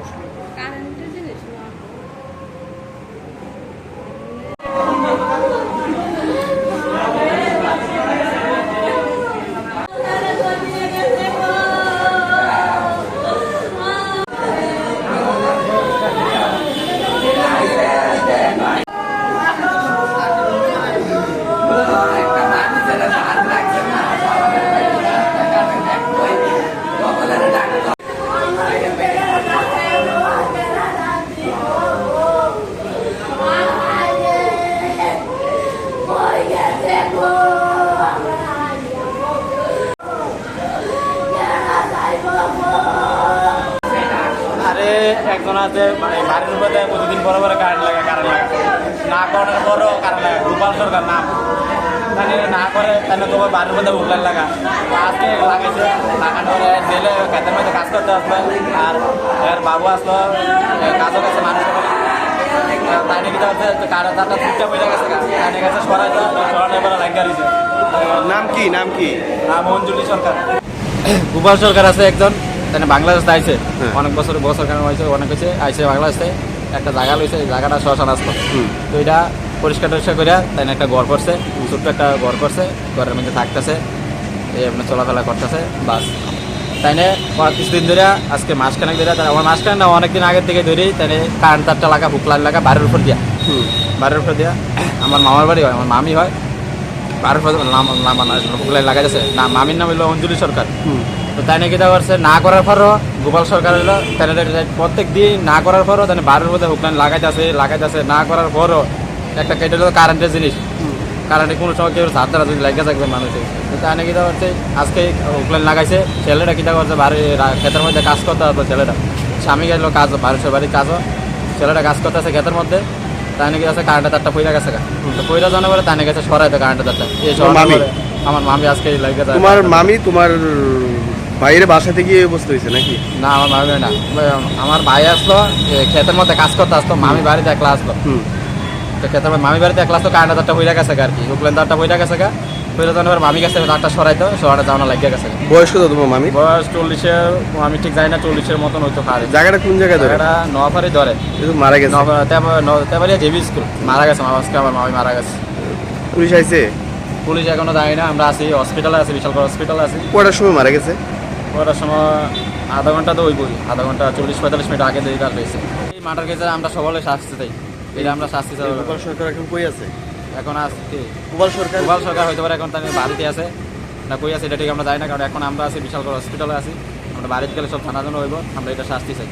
প্রশ্ন। কারেন্টের জিনিস না। আরে একজন আছে মানে বাড়ির উপরে প্রতিদিন বড় বড় কারেন্ট লাগে না করার পরও কারেন্ট লাগে গোপাল সরকার নাম তাহলে না করে তাহলে তোমার বাড়ির উপরে উঠলেন লাগা আজকে লাগাইছে লাগানোর জেলে খেতের মধ্যে কাজ করতে আসলো আর এর বাবু আসলো কাজও গেছে মানুষ তাই নাকি হচ্ছে কারো তারটা ছুটটা বোঝা গেছে তাই গেছে সরাইতে সরানোর পরে লাগিয়ে দিয়েছে। নাম কি নাম কি? মঞ্জুলি সরকার গোপাল সরকার আছে একজন তাই বাংলাদেশ আইছে অনেক বছর কারণ হয়েছে অনেক হয়েছে আইসে বাংলাদেশে একটা জায়গা লইছে জায়গাটা শ্মশান আসলো তো এটা পরিষ্কার টরিষ্কার করে তাই একটা ঘর করছে ছোট্ট একটা ঘর করছে ঘরের মধ্যে থাকতেছে এই আপনার চলাফেরা করতেছে বাস তাই না কিছুদিন ধরে আজকে মাসখানেক ধরে আমার মাসখানেক না অনেকদিন আগের থেকে ধরেই তাই কারেন্ট তারটা লাগা হুকলার লাগা বাড়ির উপর দিয়া আমার মামার বাড়ি হয় আমার মামি হয় বাড়ির উপর হুকলাই লাগা যাচ্ছে না মামির নাম হইলো অঞ্জলি সরকার তো তাই নাকি তা করছে না করার পরও গোপাল সরকার হলো তাই প্রত্যেক দিন না করার পরও তাই বাড়ির মধ্যে হুকলাইন লাগাইতেছে না করার পরও একটা কেটে হলো কারেন্টের জিনিস কারেন্টে কোনো সময় কেউ হাত দ্বারা যদি লেগে থাকবে মানুষের তো তাই নাকি তা করছে আজকে হুকলাইন লাগাইছে ছেলেটা কিতা করছে বাড়ি ক্ষেতের মধ্যে কাজ করতে হবে ছেলেটা স্বামী গেলো কাজ বাড়ির কাজও ছেলেটা কাজ করতে আছে ক্ষেতের মধ্যে তাই নাকি আছে কারেন্টের তারটা পইরা গেছে তো পইরা জানা বলে তাই নাকি গেছে সরাইতে কারেন্টের তারটা এই আমার মামি আজকে লাগে তোমার মামি তোমার বাইরে বাসাতে গিয়ে অবস্থা হয়েছে নাকি? না আমার মামি না আমার ভাই আসলো ক্ষেতের মধ্যে কাজ করতে আসতো মামি বাড়িতে একলা আসলো তো ক্ষেতের মধ্যে মামি বাড়িতে একলা আসতো কারেন্টের তারটা হইয়া গেছে আর কি হুকলেন তারটা হইয়া গেছে হইলে তখন এবার মামি গেছে তারটা সরাইতো সরাটা যাওয়া লাগিয়ে গেছে। বয়স কত তোমার মামি? বয়স 40-এর আমি ঠিক জানি না 40-এর মতন হইতো পারে। জায়গাটা কোন জায়গায় ধরে? এটা নোয়াপাড়ি ধরে মারা গেছে তেবারিয়া জেবি স্কুল মারা গেছে আজকে আমার মামি মারা গেছে। পুলিশ আইছে? পুলিশ এখনো যায় না আমরা আছি হসপিটালে আছি বিশাল হসপিটালে আছি। কটার সময় মারা গেছে? কটার সময় আধা ঘন্টা তো ওই আধা ঘন্টা 40-45 মিনিট আগে দিয়ে রয়েছে এই মার্ডার কেসে আমরা সকলে শাস্তি চাই এটা আমরা শাস্তি চাই। গোপাল সরকার এখন কই আছে? এখন আজকে গোপাল সরকার হইতে পারে এখন তার বাড়িতে আছে না কই আছে এটা ঠিক আমরা যাই না কারণ এখন আমরা আছি বিশাল হসপিটালে আছি আমরা বাড়িতে গেলে সব জানাজানো হইব আমরা এটা শাস্তি চাই।